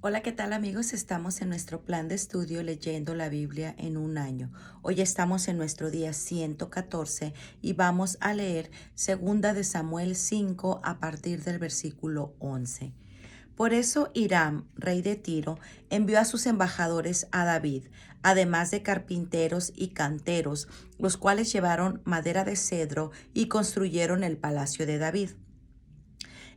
Hola, ¿qué tal amigos? Estamos en nuestro plan de estudio leyendo la Biblia en un año. Hoy estamos en nuestro día 114 y vamos a leer Segunda de Samuel 5 a partir del versículo 11. Por eso Hiram, rey de Tiro, envió a sus embajadores a David, además de carpinteros y canteros, los cuales llevaron madera de cedro y construyeron el palacio de David.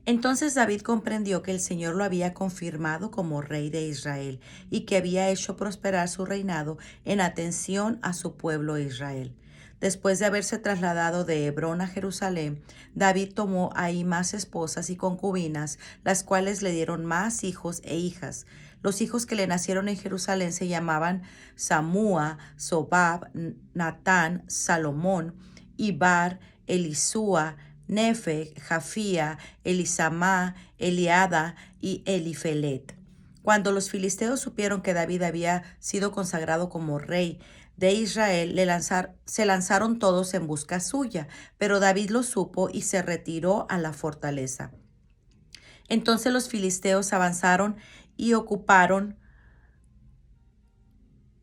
Entonces David comprendió que el Señor lo había confirmado como rey de Israel y que había hecho prosperar su reinado en atención a su pueblo Israel. Después de haberse trasladado de Hebrón a Jerusalén, David tomó ahí más esposas y concubinas, las cuales le dieron más hijos e hijas. Los hijos que le nacieron en Jerusalén se llamaban Samúa, Sobab, Natán, Salomón, Ibar, Elisúa, Nefe, Jafía, Elisamá, Eliada y Elifelet. Cuando los filisteos supieron que David había sido consagrado como rey de Israel, se lanzaron todos en busca suya, pero David lo supo y se retiró a la fortaleza. Entonces los filisteos avanzaron y ocuparon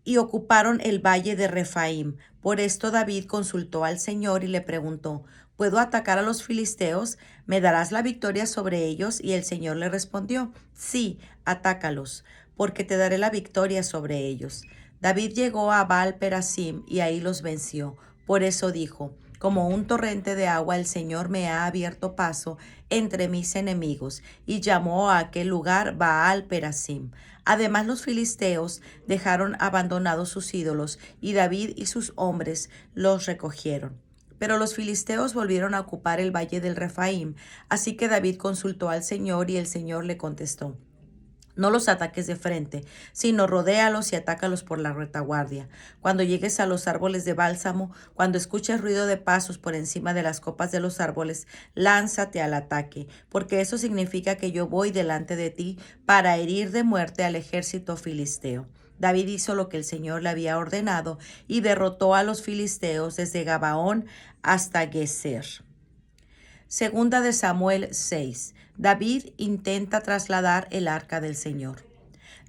el valle de Refaim. Por esto David consultó al Señor y le preguntó: ¿Puedo atacar a los filisteos? ¿Me darás la victoria sobre ellos? Y el Señor le respondió: Sí, atácalos, porque te daré la victoria sobre ellos. David llegó a Baal Perasim y ahí los venció. Por eso dijo: Como un torrente de agua el Señor me ha abierto paso entre mis enemigos, y llamó a aquel lugar Baal Perasim. Además, los filisteos dejaron abandonados sus ídolos, y David y sus hombres los recogieron. Pero los filisteos volvieron a ocupar el valle del Refaim, así que David consultó al Señor y el Señor le contestó: No los ataques de frente, sino rodéalos y atácalos por la retaguardia. Cuando llegues a los árboles de bálsamo, cuando escuches ruido de pasos por encima de las copas de los árboles, lánzate al ataque, porque eso significa que yo voy delante de ti para herir de muerte al ejército filisteo. David hizo lo que el Señor le había ordenado y derrotó a los filisteos desde Gabaón hasta Geser. Segunda de Samuel 6. David intenta trasladar el arca del Señor.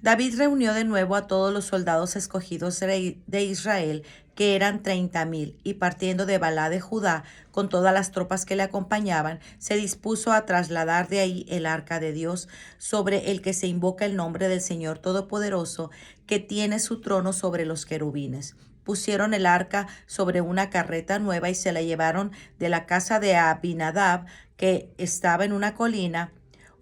David reunió de nuevo a todos los soldados escogidos de Israel, que eran 30,000, y partiendo de Balá de Judá, con todas las tropas que le acompañaban, se dispuso a trasladar de ahí el arca de Dios, sobre el que se invoca el nombre del Señor Todopoderoso, que tiene su trono sobre los querubines. Pusieron el arca sobre una carreta nueva y se la llevaron de la casa de Abinadab, que estaba en una colina.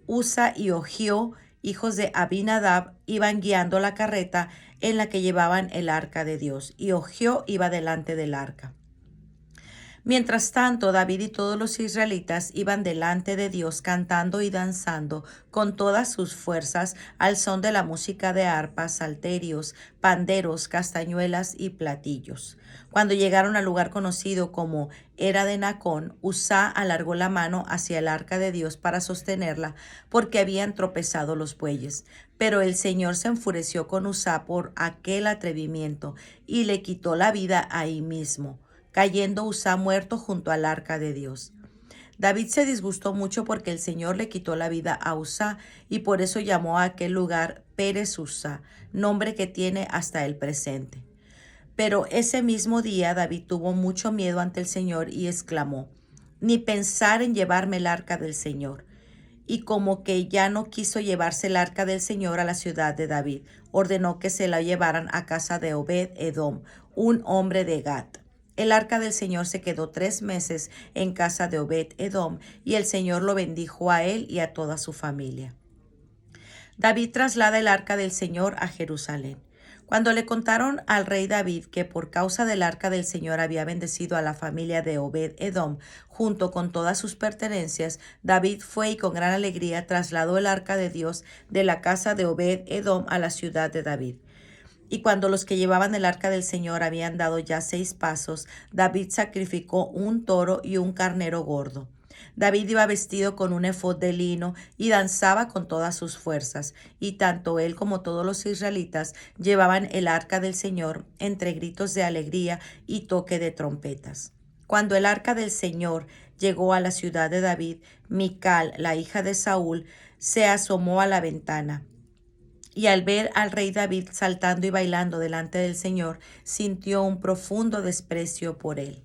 Usa y Ohio, hijos de Abinadab, iban guiando la carreta en la que llevaban el arca de Dios, y Ohio iba delante del arca. Mientras tanto, David y todos los israelitas iban delante de Dios cantando y danzando con todas sus fuerzas al son de la música de arpas, salterios, panderos, castañuelas y platillos. Cuando llegaron al lugar conocido como Era de Nacón, Uzá alargó la mano hacia el arca de Dios para sostenerla, porque habían tropezado los bueyes. Pero el Señor se enfureció con Uzá por aquel atrevimiento y le quitó la vida ahí mismo, cayendo Uzá muerto junto al arca de Dios. David se disgustó mucho porque el Señor le quitó la vida a Uzá, y por eso llamó a aquel lugar Pérez Uzá, nombre que tiene hasta el presente. Pero ese mismo día David tuvo mucho miedo ante el Señor y exclamó: Ni pensar en llevarme el arca del Señor. Y como que ya no quiso llevarse el arca del Señor a la ciudad de David, ordenó que se la llevaran a casa de Obed Edom, un hombre de Gat. El arca del Señor se quedó 3 meses en casa de Obed Edom, y el Señor lo bendijo a él y a toda su familia. David traslada el arca del Señor a Jerusalén. Cuando le contaron al rey David que por causa del arca del Señor había bendecido a la familia de Obed Edom junto con todas sus pertenencias, David fue y con gran alegría trasladó el arca de Dios de la casa de Obed Edom a la ciudad de David. Y cuando los que llevaban el arca del Señor habían dado ya 6 pasos, David sacrificó un toro y un carnero gordo. David iba vestido con un efod de lino y danzaba con todas sus fuerzas, y tanto él como todos los israelitas llevaban el arca del Señor entre gritos de alegría y toque de trompetas. Cuando el arca del Señor llegó a la ciudad de David, Mical, la hija de Saúl, se asomó a la ventana Y al ver al rey David saltando y bailando delante del Señor, sintió un profundo desprecio por él.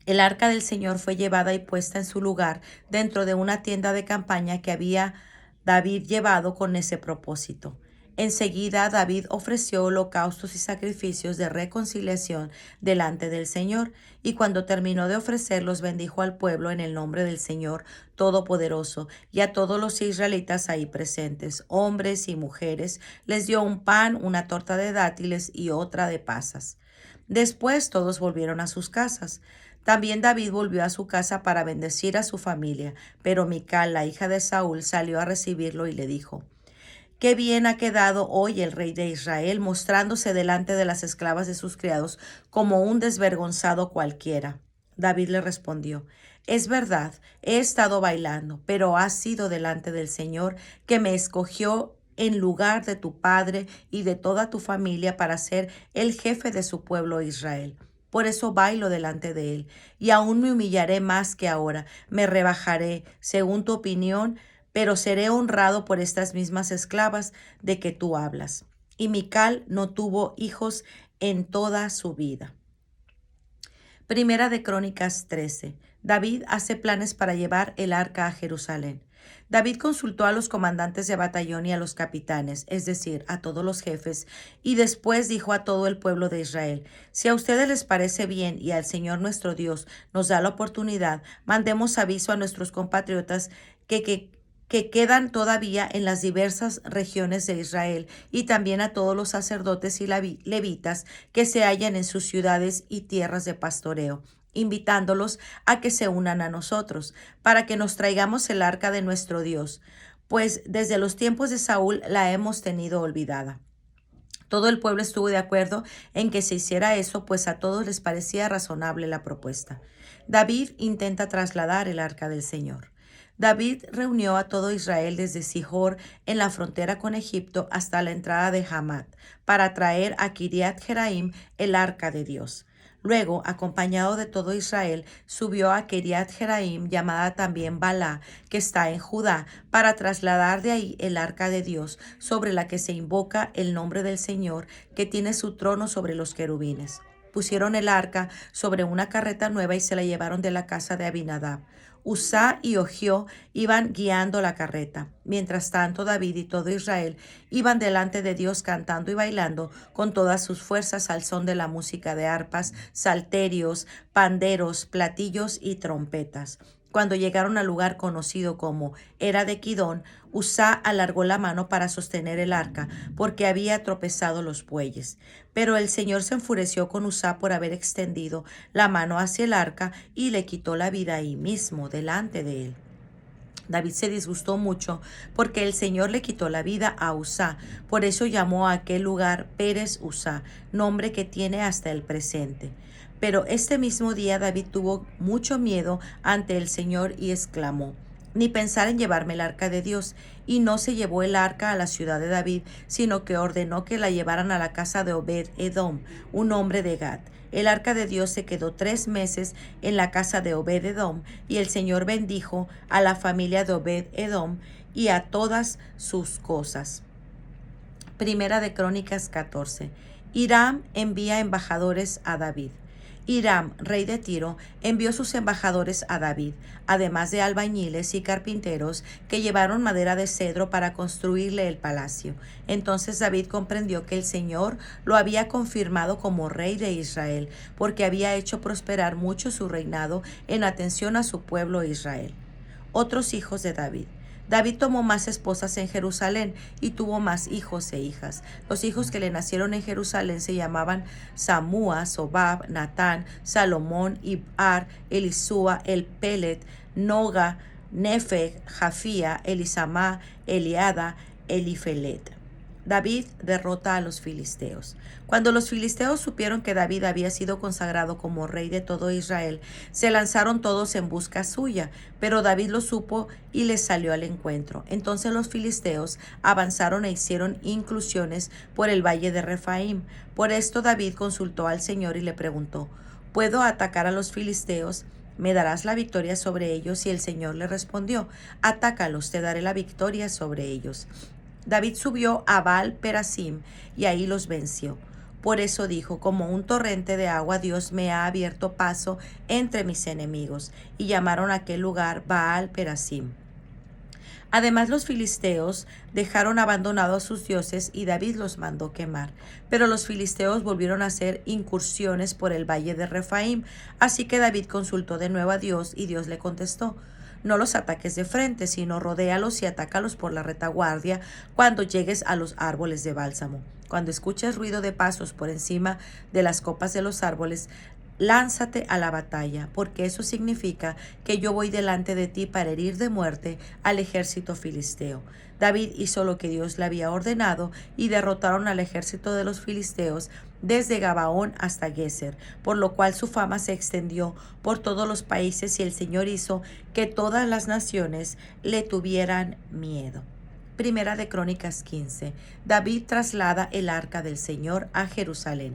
El arca del Señor fue llevada y puesta en su lugar dentro de una tienda de campaña que había David llevado con ese propósito. Enseguida David ofreció holocaustos y sacrificios de reconciliación delante del Señor, y cuando terminó de ofrecerlos bendijo al pueblo en el nombre del Señor Todopoderoso, y a todos los israelitas ahí presentes, hombres y mujeres, les dio un pan, una torta de dátiles y otra de pasas. Después todos volvieron a sus casas. También David volvió a su casa para bendecir a su familia, pero Mical, la hija de Saúl, salió a recibirlo y le dijo: «Qué bien ha quedado hoy el rey de Israel, mostrándose delante de las esclavas de sus criados como un desvergonzado cualquiera». David le respondió: «Es verdad, he estado bailando, pero has sido delante del Señor, que me escogió en lugar de tu padre y de toda tu familia para ser el jefe de su pueblo Israel. Por eso bailo delante de él, y aún me humillaré más que ahora, me rebajaré, según tu opinión, pero seré honrado por estas mismas esclavas de que tú hablas». Y Mical no tuvo hijos en toda su vida. Primera de Crónicas 13. David hace planes para llevar el arca a Jerusalén. David consultó a los comandantes de batallón y a los capitanes, es decir, a todos los jefes, y después dijo a todo el pueblo de Israel: «Si a ustedes les parece bien y al Señor nuestro Dios nos da la oportunidad, mandemos aviso a nuestros compatriotas que quedan todavía en las diversas regiones de Israel, y también a todos los sacerdotes y levitas que se hallan en sus ciudades y tierras de pastoreo, invitándolos a que se unan a nosotros, para que nos traigamos el arca de nuestro Dios, pues desde los tiempos de Saúl la hemos tenido olvidada». Todo el pueblo estuvo de acuerdo en que se hiciera eso, pues a todos les parecía razonable la propuesta. David intenta trasladar el arca del Señor. David reunió a todo Israel desde Sihor en la frontera con Egipto hasta la entrada de Hamat para traer a Kiriat Jeraim el arca de Dios. Luego, acompañado de todo Israel, subió a Kiriat Jeraim, llamada también Balá, que está en Judá, para trasladar de ahí el arca de Dios, sobre la que se invoca el nombre del Señor, que tiene su trono sobre los querubines. Pusieron el arca sobre una carreta nueva y se la llevaron de la casa de Abinadab. Uzá y Ogió iban guiando la carreta. Mientras tanto, David y todo Israel iban delante de Dios cantando y bailando con todas sus fuerzas al son de la música de arpas, salterios, panderos, platillos y trompetas. Cuando llegaron al lugar conocido como Era de Kidón, Uzá alargó la mano para sostener el arca, porque había tropezado los bueyes. Pero el Señor se enfureció con Uzá por haber extendido la mano hacia el arca y le quitó la vida ahí mismo, delante de él. David se disgustó mucho porque el Señor le quitó la vida a Uzá. Por eso llamó a aquel lugar Pérez Uzá, nombre que tiene hasta el presente. Pero este mismo día David tuvo mucho miedo ante el Señor y exclamó: «Ni pensar en llevarme el arca de Dios». Y no se llevó el arca a la ciudad de David, sino que ordenó que la llevaran a la casa de Obed-Edom, un hombre de Gat. El arca de Dios se quedó 3 meses en la casa de Obed-Edom, y el Señor bendijo a la familia de Obed-Edom y a todas sus cosas. Primera de Crónicas 14. Hiram envía embajadores a David. Hiram, rey de Tiro, envió sus embajadores a David, además de albañiles y carpinteros que llevaron madera de cedro para construirle el palacio. Entonces David comprendió que el Señor lo había confirmado como rey de Israel, porque había hecho prosperar mucho su reinado en atención a su pueblo Israel. Otros hijos de David. David tomó más esposas en Jerusalén y tuvo más hijos e hijas. Los hijos que le nacieron en Jerusalén se llamaban Samúa, Sobab, Natán, Salomón, Ibhar, Elisúa, Elpelet, Noga, Nefeg, Jafía, Elisamá, Eliada, Elifelet. David derrota a los filisteos. Cuando los filisteos supieron que David había sido consagrado como rey de todo Israel, se lanzaron todos en busca suya, pero David lo supo y les salió al encuentro. Entonces los filisteos avanzaron e hicieron inclusiones por el valle de Refaim. Por esto David consultó al Señor y le preguntó: ¿puedo atacar a los filisteos? ¿Me darás la victoria sobre ellos? Y el Señor le respondió: atácalos, te daré la victoria sobre ellos. David subió a Baal Perasim y ahí los venció. Por eso dijo, como un torrente de agua Dios me ha abierto paso entre mis enemigos. Y llamaron a aquel lugar Baal Perasim. Además, los filisteos dejaron abandonados a sus dioses y David los mandó quemar. Pero los filisteos volvieron a hacer incursiones por el valle de Refaim. Así que David consultó de nuevo a Dios y Dios le contestó: no los ataques de frente, sino rodéalos y atácalos por la retaguardia cuando llegues a los árboles de bálsamo. Cuando escuches ruido de pasos por encima de las copas de los árboles, lánzate a la batalla, porque eso significa que yo voy delante de ti para herir de muerte al ejército filisteo. David hizo lo que Dios le había ordenado y derrotaron al ejército de los filisteos desde Gabaón hasta Geser, por lo cual su fama se extendió por todos los países y el Señor hizo que todas las naciones le tuvieran miedo. Primera de Crónicas 15. David traslada el arca del Señor a Jerusalén.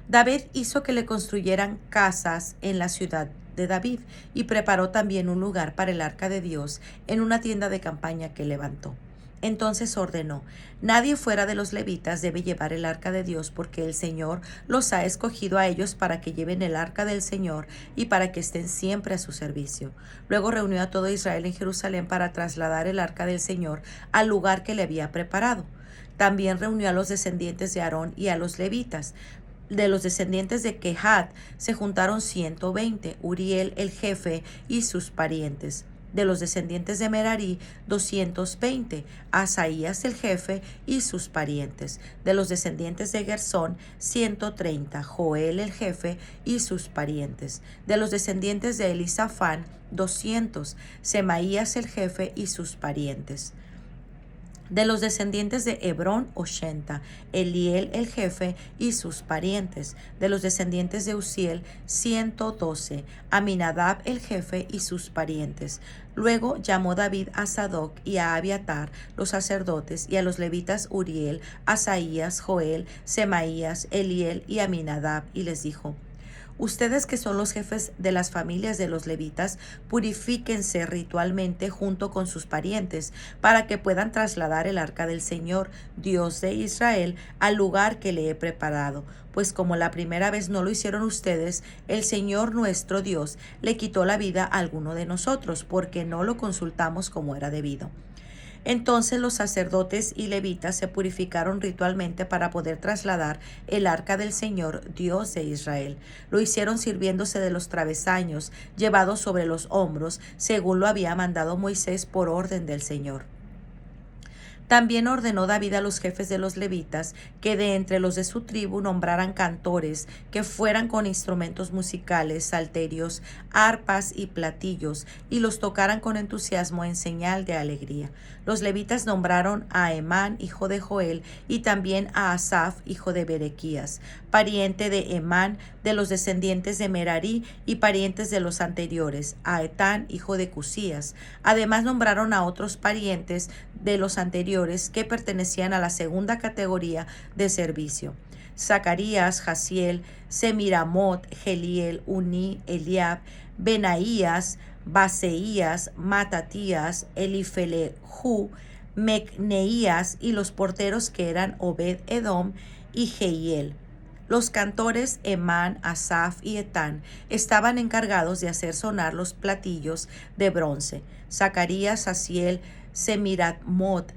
David hizo que le construyeran casas en la ciudad de David y preparó también un lugar para el arca de Dios en una tienda de campaña que levantó. Entonces ordenó: nadie fuera de los levitas debe llevar el arca de Dios, porque el Señor los ha escogido a ellos para que lleven el arca del Señor y para que estén siempre a su servicio. Luego reunió a todo Israel en Jerusalén para trasladar el arca del Señor al lugar que le había preparado. También reunió a los descendientes de Aarón y a los levitas. De los descendientes de Kehat se juntaron 120, Uriel el jefe y sus parientes. De los descendientes de Merari, 220, Asaías el jefe y sus parientes. De los descendientes de Gersón, 130, Joel el jefe y sus parientes. De los descendientes de Elisafán, 200, Semaías el jefe y sus parientes. De los descendientes de Hebrón, 80, Eliel el jefe y sus parientes. De los descendientes de Uziel, 112, Aminadab el jefe y sus parientes. Luego llamó David a Sadoc y a Abiatar, los sacerdotes, y a los levitas Uriel, Asaías, Joel, Semaías, Eliel y Aminadab, y les dijo: ustedes, que son los jefes de las familias de los levitas, purifíquense ritualmente junto con sus parientes para que puedan trasladar el arca del Señor, Dios de Israel, al lugar que le he preparado. Pues como la primera vez no lo hicieron ustedes, el Señor nuestro Dios le quitó la vida a alguno de nosotros, porque no lo consultamos como era debido. Entonces los sacerdotes y levitas se purificaron ritualmente para poder trasladar el arca del Señor, Dios de Israel. Lo hicieron sirviéndose de los travesaños llevados sobre los hombros, según lo había mandado Moisés por orden del Señor. También ordenó David a los jefes de los levitas que de entre los de su tribu nombraran cantores que fueran con instrumentos musicales, salterios, arpas y platillos, y los tocaran con entusiasmo en señal de alegría. Los levitas nombraron a Emán, hijo de Joel, y también a Asaf, hijo de Berequías, pariente de Emán, de los descendientes de Merari y parientes de los anteriores, a Etán, hijo de Cusías. Además nombraron a otros parientes de los anteriores que pertenecían a la segunda categoría de servicio: Zacarías, Jaziel, Semiramot, Geliel, Uní, Eliab, Benaías, Baseías, Matatías, Elifelejú, Mecneías, y los porteros que eran Obed Edom y Jehiel. Los cantores Emán, Asaf y Etán estaban encargados de hacer sonar los platillos de bronce. Zacarías, Jaziel, Semiramot,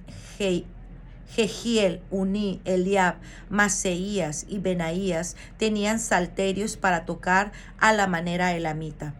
Jehiel, Uní, Eliab, Maseías y Benaías tenían salterios para tocar a la manera elamita,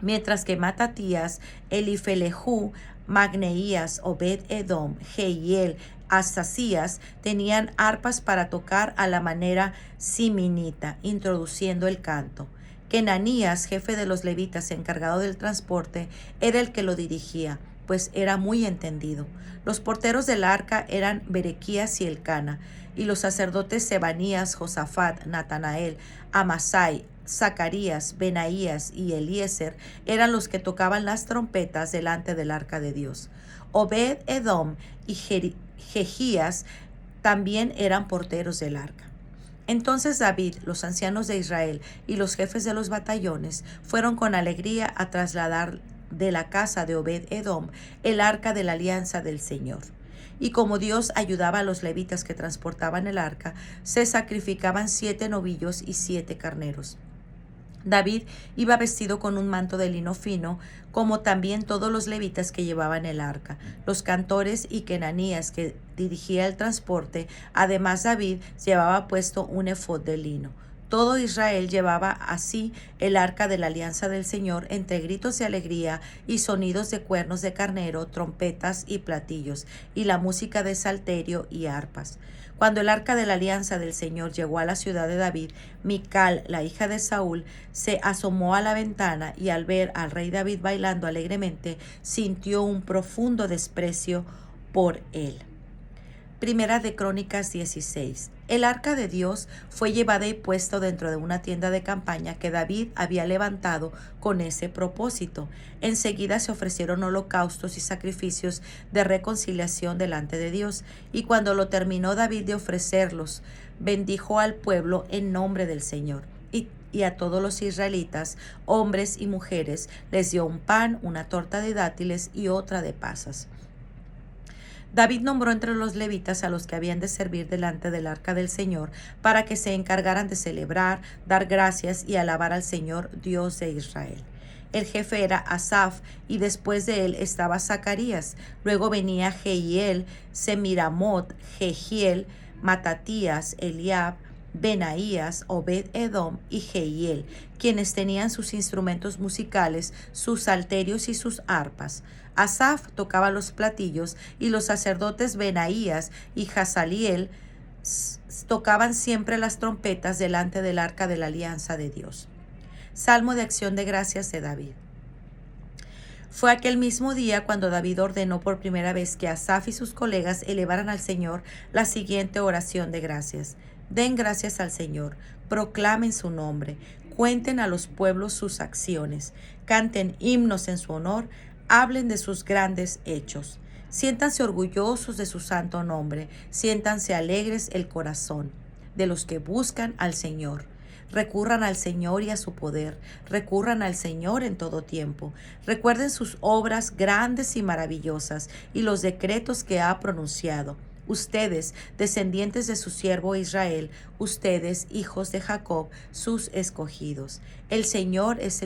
mientras que Matatías, Elifelejú, Magneías, Obed Edom, Jehiel, Asasías tenían arpas para tocar a la manera siminita, introduciendo el canto. Kenanías, jefe de los levitas encargado del transporte, era el que lo dirigía, pues era muy entendido. Los porteros del arca eran Berequías y Elcana, y los sacerdotes Sebanías, Josafat, Natanael, Amasai, Zacarías, Benaías y Eliezer eran los que tocaban las trompetas delante del arca de Dios. Obed Edom y Jehías también eran porteros del arca. Entonces David, los ancianos de Israel y los jefes de los batallones fueron con alegría a trasladar de la casa de Obed Edom el arca de la alianza del Señor. Y como Dios ayudaba a los levitas que transportaban el arca, se sacrificaban 7 novillos y 7 carneros. David iba vestido con un manto de lino fino, como también todos los levitas que llevaban el arca, los cantores y Kenanías que dirigía el transporte. Además, David llevaba puesto un efod de lino. Todo Israel llevaba así el arca de la alianza del Señor entre gritos de alegría y sonidos de cuernos de carnero, trompetas y platillos, y la música de salterio y arpas. Cuando el arca de la alianza del Señor llegó a la ciudad de David, Mical, la hija de Saúl, se asomó a la ventana y al ver al rey David bailando alegremente, sintió un profundo desprecio por él. Primera de Crónicas 16. El arca de Dios fue llevada y puesto dentro de una tienda de campaña que David había levantado con ese propósito. Enseguida se ofrecieron holocaustos y sacrificios de reconciliación delante de Dios, y cuando lo terminó David de ofrecerlos, bendijo al pueblo en nombre del Señor. Y a todos los israelitas, hombres y mujeres, les dio un pan, una torta de dátiles y otra de pasas. David nombró entre los levitas a los que habían de servir delante del arca del Señor para que se encargaran de celebrar, dar gracias y alabar al Señor, Dios de Israel. El jefe era Asaf, y después de él estaba Zacarías. Luego venía Jehiel, Semiramot, Jehiel, Matatías, Eliab, Benaías, Obed-edom y Jehiel, quienes tenían sus instrumentos musicales, sus salterios y sus arpas. Asaf tocaba los platillos, y los sacerdotes Benaías y Jasaliel tocaban siempre las trompetas delante del arca de la alianza de Dios. Salmo de acción de gracias de David. Fue aquel mismo día cuando David ordenó por primera vez que Asaf y sus colegas elevaran al Señor la siguiente oración de gracias. Den gracias al Señor, proclamen su nombre, cuenten a los pueblos sus acciones, canten himnos en su honor, hablen de sus grandes hechos. Siéntanse orgullosos de su santo nombre, siéntanse alegres el corazón de los que buscan al Señor. Recurran al Señor y a su poder, recurran al Señor en todo tiempo. Recuerden sus obras grandes y maravillosas y los decretos que ha pronunciado. Ustedes, descendientes de su siervo Israel, ustedes, hijos de Jacob, sus escogidos. El Señor es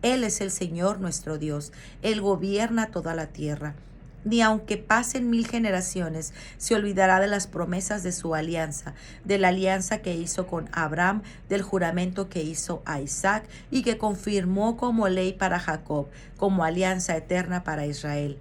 Él es el Señor nuestro Dios. Él gobierna toda la tierra. Ni aunque pasen 1000 generaciones, se olvidará de las promesas de su alianza, de la alianza que hizo con Abraham, del juramento que hizo a Isaac y que confirmó como ley para Jacob, como alianza eterna para Israel.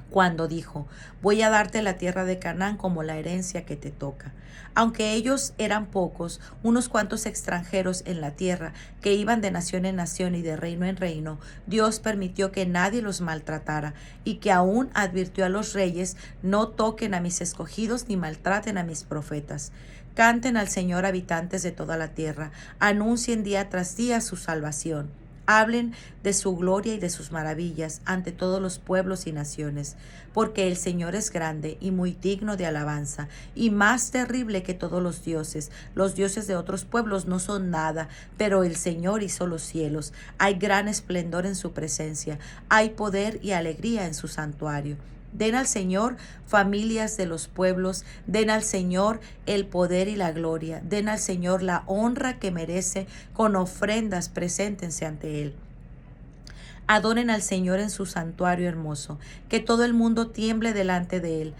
Cuando dijo, voy a darte la tierra de Canaán como la herencia que te toca. Aunque ellos eran pocos, unos cuantos extranjeros en la tierra, que iban de nación en nación y de reino en reino, Dios permitió que nadie los maltratara, y que aún advirtió a los reyes, no toquen a mis escogidos ni maltraten a mis profetas. Canten al Señor, habitantes de toda la tierra, anuncien día tras día su salvación. Hablen de su gloria y de sus maravillas ante todos los pueblos y naciones, porque el Señor es grande y muy digno de alabanza, y más terrible que todos los dioses. Los dioses de otros pueblos no son nada, pero el Señor hizo los cielos. Hay gran esplendor en su presencia, hay poder y alegría en su santuario. Den al Señor, familias de los pueblos, den al Señor el poder y la gloria, den al Señor la honra que merece, con ofrendas preséntense ante Él. Adoren al Señor en su santuario hermoso, que todo el mundo tiemble delante de Él.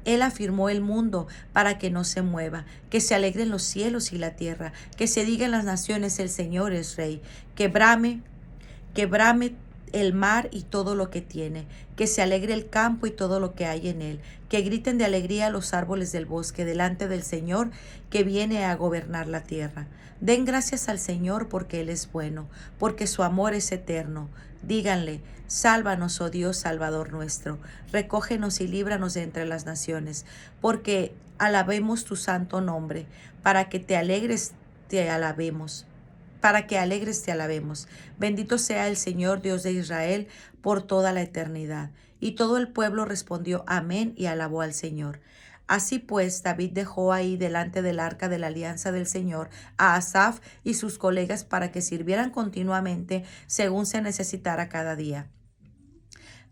Él afirmó el mundo para que no se mueva, que se alegren los cielos y la tierra, que se diga en las naciones el Señor es Rey, que brame el mar y todo lo que tiene, que se alegre el campo y todo lo que hay en él, que griten de alegría los árboles del bosque delante del Señor que viene a gobernar la tierra. Den gracias al Señor porque Él es bueno, porque su amor es eterno. Díganle, sálvanos, oh Dios, Salvador nuestro, recógenos y líbranos de entre las naciones, porque alabemos tu santo nombre, para que te alegres, te alabemos. Para que alegres te alabemos. Bendito sea el Señor Dios de Israel por toda la eternidad. Y todo el pueblo respondió amén y alabó al Señor. Así pues, David dejó ahí delante del arca de la alianza del Señor a Asaf y sus colegas para que sirvieran continuamente según se necesitara cada día.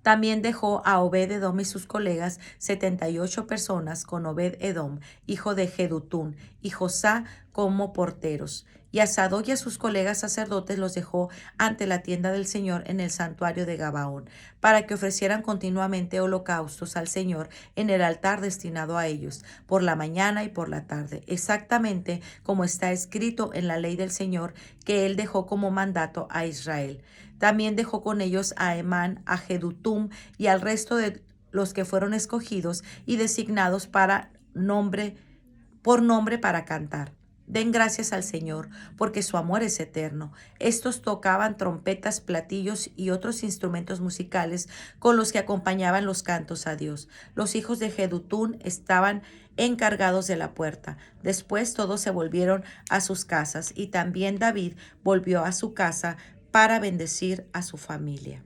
También dejó a Obed-edom y sus colegas 78 personas con Obed-edom, hijo de Jedutún, y Josá como porteros. Y a Sadoc y a sus colegas sacerdotes los dejó ante la tienda del Señor en el santuario de Gabaón, para que ofrecieran continuamente holocaustos al Señor en el altar destinado a ellos, por la mañana y por la tarde, exactamente como está escrito en la ley del Señor que él dejó como mandato a Israel. También dejó con ellos a Emán, a Jedutum y al resto de los que fueron escogidos y designados por nombre para cantar. Den gracias al Señor, porque su amor es eterno. Estos tocaban trompetas, platillos y otros instrumentos musicales con los que acompañaban los cantos a Dios. Los hijos de Jedutún estaban encargados de la puerta. Después todos se volvieron a sus casas y también David volvió a su casa para bendecir a su familia.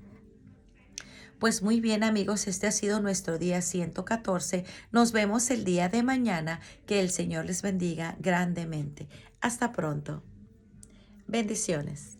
Pues muy bien amigos, este ha sido nuestro día 114. Nos vemos el día de mañana. Que el Señor les bendiga grandemente. Hasta pronto. Bendiciones.